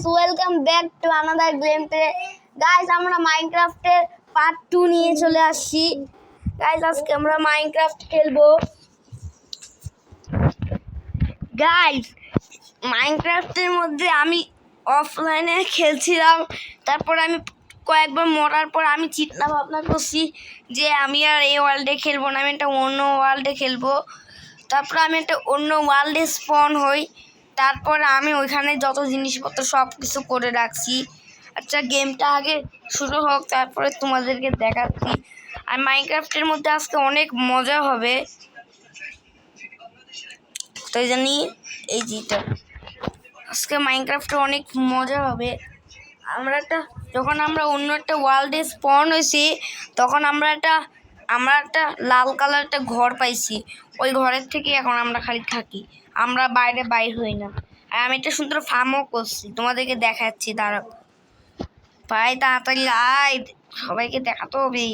guys, welcome back to another game play. Guys, আমরা মাইনক্রাফটের part 2 নিয়ে চলে আসছি। Guys, আজকে আমরা মাইনক্রাফট খেলবো। Guys, মাইনক্রাফটের মধ্যে আমি অফলাইনে খেলছিলাম, তারপর আমি কয়েকবার মরার পর আমি চিন্তা ভাবনা করছি যে আমি আর এই ওয়ার্ল্ডে খেলবো না, আমি একটা অন্য ওয়ার্ল্ডে খেলবো। তারপর আমি একটা অন্য ওয়ার্ল্ডে স্পন হই, তারপর আমি ওইখানে যত জিনিসপত্র সব কিছু করে রাখছি। আচ্ছা, গেমটা আগে শুরু হোক, তারপরে তোমাদেরকে দেখাচ্ছি। আর মাইনক্রাফটের মধ্যে আজকে অনেক মজা হবে, তাই জানি এই যেটা আজকে মাইনক্রাফটে অনেক মজা হবে। যখন আমরা অন্য একটা ওয়ার্ল্ডে স্পন হয়েছি, তখন আমরা একটা লাল কালার একটা ঘর পাইছি। ওই ঘরের থেকে এখন আমরা খালি থাকি, আমরা বাইর হই না। আর আমি একটা সুন্দর ফার্মও করছি, তোমাদেরকে দেখাচ্ছি। দাঁড়াও ভাই, তাড়াতাড়ি আয়, সবাইকে দেখাতে হবে।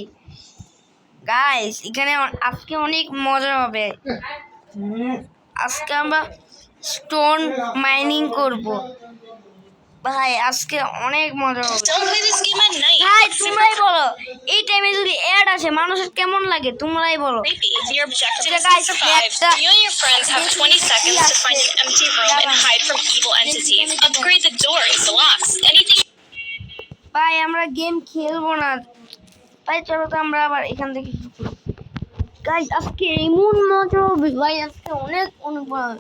গাইস, এখানে আজকে অনেক মজা হবে। আজকে আমরা স্টোন মাইনিং করব ভাই, আজকে অনেক মজা হবে। ভাই তোমরাই বলো, এই টাইমে যদি অ্যাড আসে মানুষের কেমন লাগে, তোমরাই বলো। ভাই আমরা গেম খেলবো না ভাই, চলো তো আমরা আবার এখান থেকে গাইস। আজকে এমন মজা হবে ভাই, আজকে অনেক অনুভব।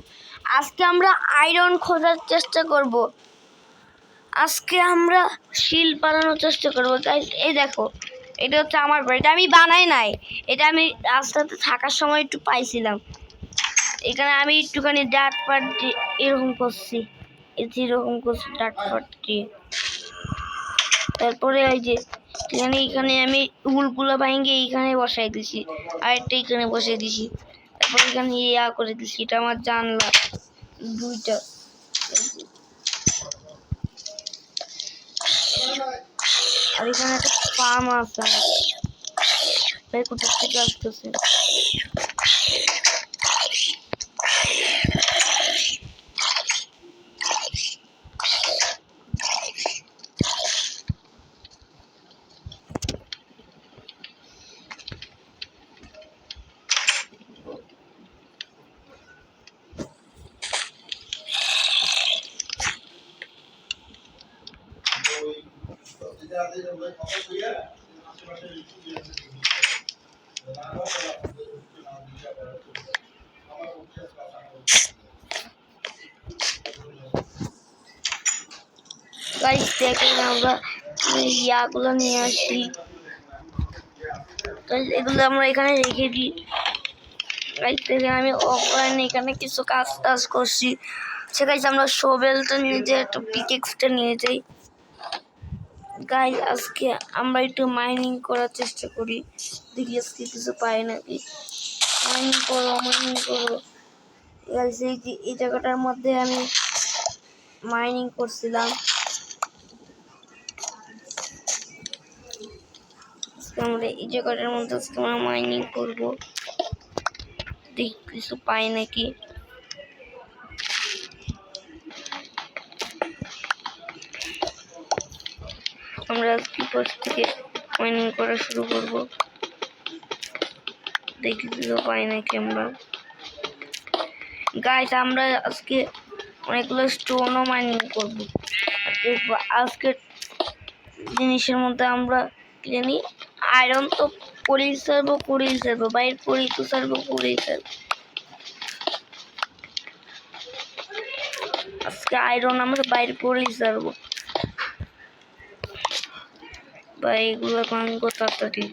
আজকে আমরা আয়রন খোঁজার চেষ্টা করব, আজকে আমরা শিল বানানোর চেষ্টা করবো। গাইস এই দেখো, এটা হচ্ছে আমার ঘর, এটা আমি বানাই নাই, এটা আমি রাস্তাতে থাকার সময় একটু পাইছিলাম। এখানে আমি একটুখানি ডাট পাট দিয়ে এরকম করছি, এরকম করছি ডাট পাট দিয়ে। তারপরে ওই যে এখানে আমি উলগুলো ভাঙিয়ে এইখানে বসাই দিছি, আর একটা এখানে বসাই দিছি। তারপর এখানে ইয়া করে দিছি, এটা আমার জানলা দুইটা। আর এখানে একটা ফার্ম আছে, ভাই কোথা থেকে আসতেছে। গাইস দেখেন, আমরা ইয়াগুলো নিয়ে আসি, এগুলো আমরা এখানে রেখে দিই। গাইস দেখেন, আমি অফলাইনে এখানে কিছু কাজ করছি। সেখানে আমরা শোভেলটা নিয়ে যাই, একটা পিকেক্সটা নিয়ে যাই। গাইস আজকে আমরা একটু মাইনিং করার চেষ্টা করি, দেখি আজকে কিছু পাই নাকি। মাইনিং করো গাইস। এই জায়গাটার মধ্যে আমি মাইনিং করছিলাম। আমরা এই জায়গাটার মধ্যে আজকে আমরা মাইনিং করবো, দেখি কিছু পাই নাকি। আমরা আজকে ফার্স্ট থেকে মাইনিং করা শুরু করব, দেখি কিছু পাই নাকি আমরা। গাইস আমরা আজকে অনেকগুলো স্টোনও মাইনিং করবো। দেখবো আজকের জিনিসের মধ্যে আমরা জানি আয়রন তো করেই সারবো, বাইর করেই তো সারবো, আজকে আয়রন আমরা বাইর করেই সারবো ভাই। এগুলো ভাঙবো তাড়াতাড়ি।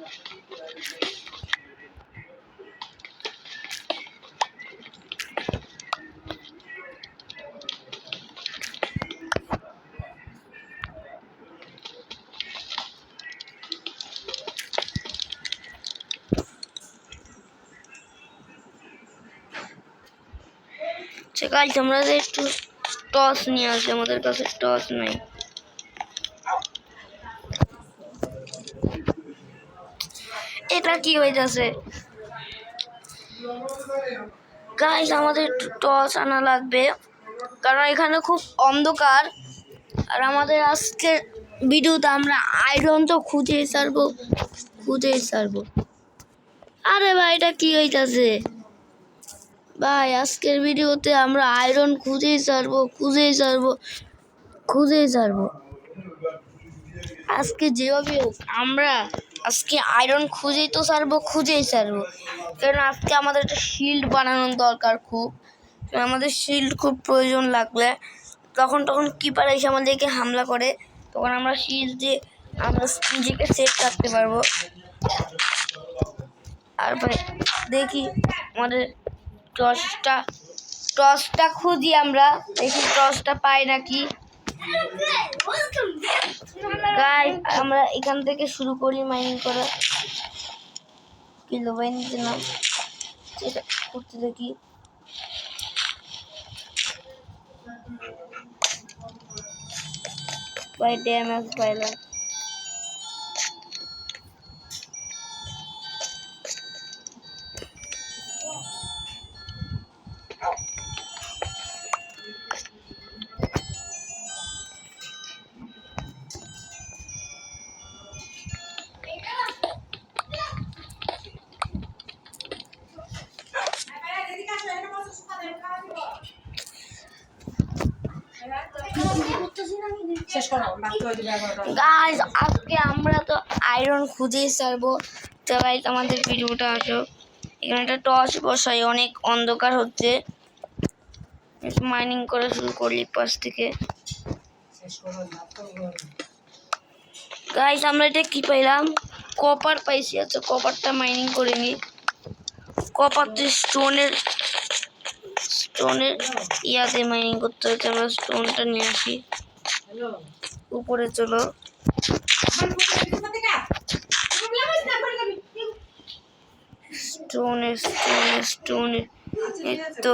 গাইস আমরা একটু টস নিয়ে আসি, আমাদের কাছে টস নাই। এটা কি হয়ে যাচ্ছে গাইস, আমাদের একটু টস আনা লাগবে, কারণ এখানে খুব অন্ধকার। আর আমাদের আজকের ভিডিওতে আমরা আয়রন তো খুঁজেই ছাড়বো। আরে ভাই এটা কি হইতাছে ভাই? আজকের ভিডিওতে আমরা আয়রন খুঁজেই ছাড়বো। আজকে যেভাবে হোক আমরা আজকে আয়রন খুঁজেই ছাড়বো। কারণ আজকে আমাদের একটা শিল্ড বানানোর দরকার খুব। আমাদের শিল্ড খুব প্রয়োজন লাগলে তখন কিপার এসে আমাদেরকে হামলা করে, তখন আমরা শিল্ড দিয়ে আমরা নিজেকে সেভ রাখতে পারবো। আর ভাই দেখি আমাদের টর্চটা খুঁজি, আমরা দেখি টর্চটা পাই নাকি। গাইস আমরা এখান থেকে শুরু করি মাইনিং করা। কিলো বাই নিচে নাম এটা করতে দেখি। ভাই ড্যামেজ পাইলাম। গাইস আজকে আমরা তো আয়রন খুঁজেই ছাড়বো। তো গাইস আমাদের ভিডিওটা আসো, এখানে একটা টর্চ বসাই, অনেক অন্ধকার হচ্ছে। মাইনিং করা শুরু করলি পাশ থেকে। গাইস আমরা এটা কি পাইলাম? কপার পাইছি। আচ্ছা কপারটা মাইনিং করে নি। কপার তো স্টোনের ইয়াতে মাইনিং করতে হচ্ছে। আমরা স্টোনটা নিয়ে আসি, উপরে চলো। স্টোনের তো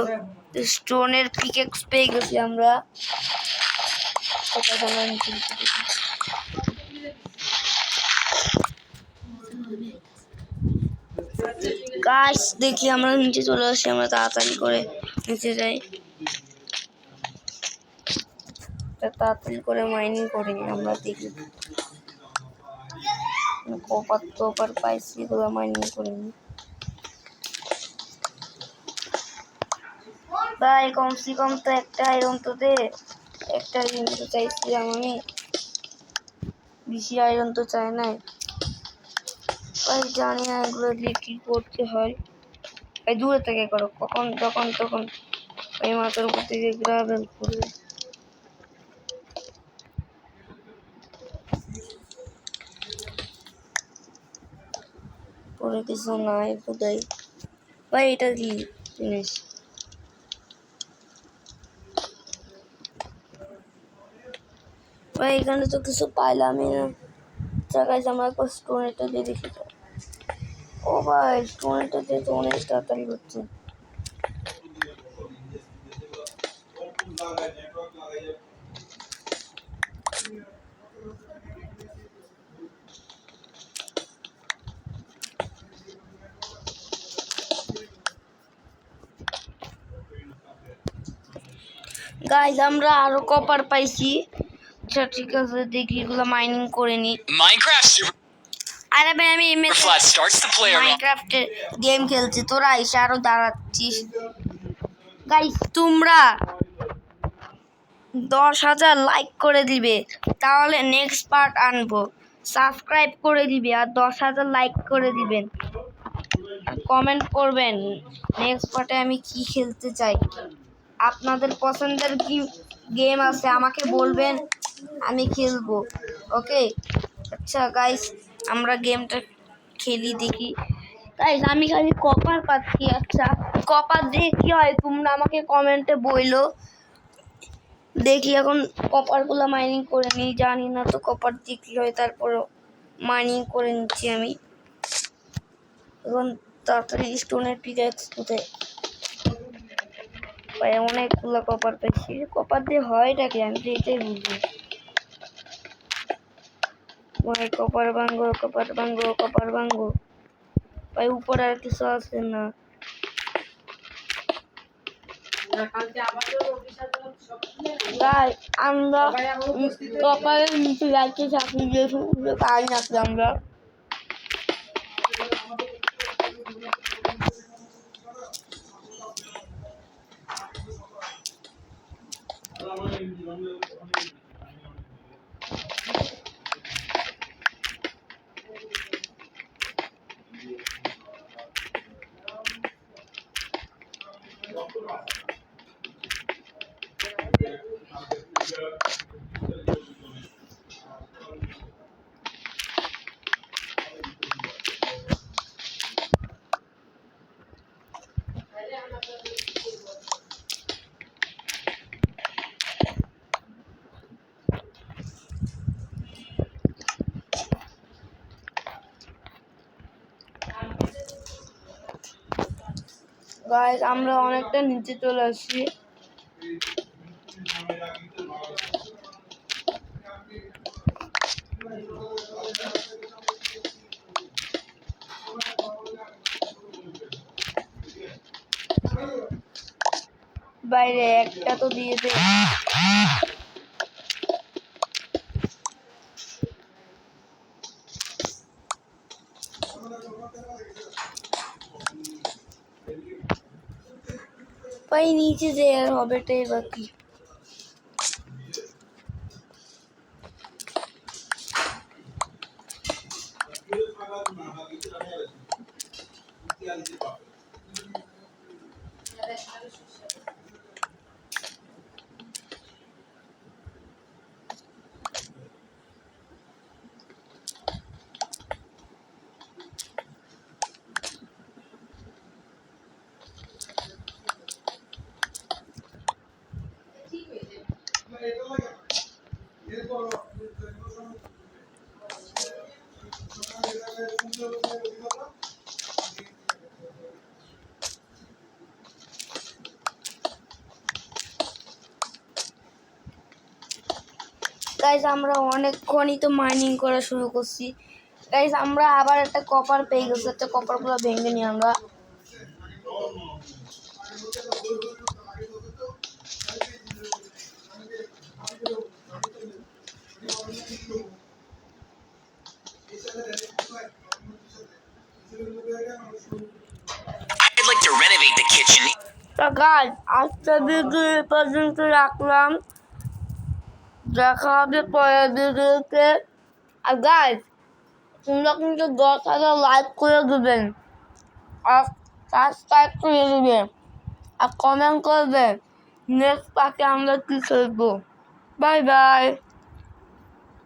স্টোনের পিকেক্স পেয়ে গেছি আমরা। গাছ দেখি আমরা নিচে চলে আসি, আমরা তাড়াতাড়ি করে নিচে যাই, তাড়াতাড়ি করে মাইনিং করি। আমরা দেখি কপার পাইছি, এগুলো মাইনিং করে নি। ভাই কমসে কম তো একটা আয়রন তো দে। একটা আয়রন তো চাইছিলাম আমি, বেশি আয়রন তো চাই নাই ভাই। জানি না এগুলো দিয়ে কি করতে হয়। এই দূরে থেকে করো, যখন তখন এই মাথার উপর থেকে গ্রাবেল করবে। পরে কিছু নাই কোথায় ভাই? এটা কি জিনিস ভাই? এখানে তো কিছু পাইলামই না। জায়গায় আমরা একবার স্টোনেরটা দিয়ে দেখি। ও ভাই স্টোনেরটা দিয়ে তো অনেক তাড়াতাড়ি হচ্ছে। গাইস আমরা আরো কপার পাইছি। আচ্ছা ঠিক আছে দেখি এগুলো মাইনিং করে নি। আরে ভাই আমি মাইনক্রাফটে গেম খেলছি, তোরা এসে আরো দাঁড়াচ্ছিস। গাইস তোমরা 10,000 লাইক করে দিবে, তাহলে নেক্সট পার্ট আনবো। সাবস্ক্রাইব করে দিবে আর 10,000 লাইক করে দিবেন, আর কমেন্ট করবেন নেক্সট পার্টে আমি কি খেলতে চাই। আপনাদের পছন্দের কি গেম আছে আমাকে বলবেন, আমি খেলবো। ওকে আচ্ছা গাইস আমরা গেমটা খেলি দেখি। গাইস আমি খালি কপার পাচ্ছি। আচ্ছা কপার দিয়ে কি হয় তোমরা আমাকে কমেন্টে বইলো। দেখি এখন কপারগুলো মাইনিং করে নিই। জানি না তো কপার দিয়ে কি হয়, তারপর মাইনিং করে নিচ্ছি আমি। এখন তাড়াতাড়ি স্টোনের পিকেক্স কোথায় ভাই? অনেকগুলো কপার পেয়েছি। কপার দিয়ে হয়টাকে আমি তো এটাই বুঝি ভাই। কপার ভাঙ্গো ভাই। উপরে আর কিছু আছে না। গাইস আমরা কপালের নিচে যাচ্ছি চাকরি দিয়ে কাজ রাখছি আমরা। গাইস আমরা অনেকটা নিচে চলে আসছি। বাইরে একটা তো দিয়ে দে। ভাই নিচে যে আর হবেটাই বাকি। গাইস আমরা অনেকক্ষণই তো মাইনিং করা শুরু করছি। গাইস আমরা আবার একটা কপার পেয়ে গেছি, একটা কপারগুলো ভেঙে নিই আমরা। I'd like to renovate the kitchen. তো গাইস আজকে ভিডিও এই পর্যন্ত রাখলাম, দেখা হবে পরের ভিডিওতে। আর গাইস তোমরা কিন্তু 10,000 লাইক করে দেবেন আর সাবস্ক্রাইব করে দেবেন আর কমেন্ট করবেন নেক্সট পার্টে আমরা কি করবো। Bye bye.